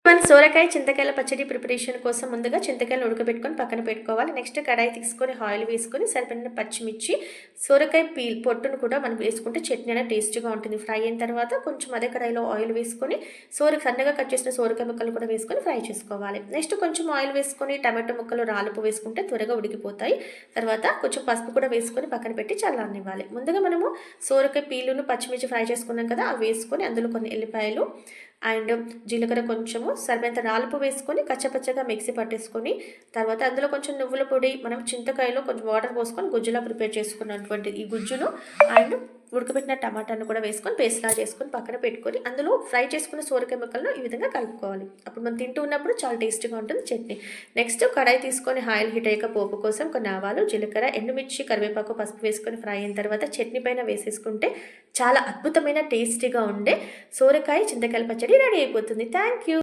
మన సోరకాయ చింతకాయల పచ్చడి ప్రిపరేషన్ కోసం ముందుగా చింతకాయలు ఉడకబెట్టుకొని పక్కన పెట్టుకోవాలి. నెక్స్ట్ కడాయి తీసుకొని ఆయిల్ వేసుకొని సరిపడిన పచ్చిమిర్చి, సోరకాయ పొట్టును కూడా మనం వేసుకుంటే చట్నీ అనేది టేస్టీగా ఉంటుంది. ఫ్రై అయిన తర్వాత కొంచెం అదే కడాయిలో ఆయిల్ వేసుకొని సన్నగా కట్ చేసిన సోరకాయ ముక్కలు కూడా వేసుకొని ఫ్రై చేసుకోవాలి. నెక్స్ట్ కొంచెం ఆయిల్ వేసుకొని టమాటో ముక్కలు రాలుపు వేసుకుంటే త్వరగా ఉడికిపోతాయి. తర్వాత కొంచెం పసుపు కూడా వేసుకొని పక్కన పెట్టి చల్లారనివ్వాలి. ముందుగా మనము సోరకాయ పీలును పచ్చిమిర్చి ఫ్రై చేసుకున్నాం కదా, అవి వేసుకొని అందులో కొన్ని ఎల్లిపాయలు అండ్ జీలకర్ర కొంచెము సరిపోయేంత రాలుపు వేసుకొని కచ్చపచ్చగా మిక్సీ పట్టేసుకొని తర్వాత అందులో కొంచెం నువ్వుల పొడి, మనం చింతకాయలో కొంచెం వాటర్ పోసుకొని గుజ్జులా ప్రిపేర్ చేసుకున్నటువంటి ఈ గుజ్జును అండ్ ఉడకబెట్టిన టమాటాను కూడా వేసుకొని పేస్ట్లా చేసుకొని పక్కన పెట్టుకొని అందులో ఫ్రై చేసుకున్న సోరకాయ ముక్కలను ఈ విధంగా కలుపుకోవాలి. అప్పుడు మనం తింటూ ఉన్నప్పుడు చాలా టేస్టీగా ఉంటుంది చట్నీ. నెక్స్ట్ కడాయి తీసుకొని ఆయిల్ హీట్ అయ్యాక పోపు కోసం కొన్ని ఆవాలు, జీలకర్ర, ఎండుమిర్చి, కరివేపాకు, పసుపు వేసుకొని ఫ్రై అయిన తర్వాత చట్నీ పైన వేసేసుకుంటే చాలా అద్భుతమైన టేస్టీగా ఉండే సోరకాయ చింతకాయల పచ్చడి రెడీ అయిపోతుంది. Thank you.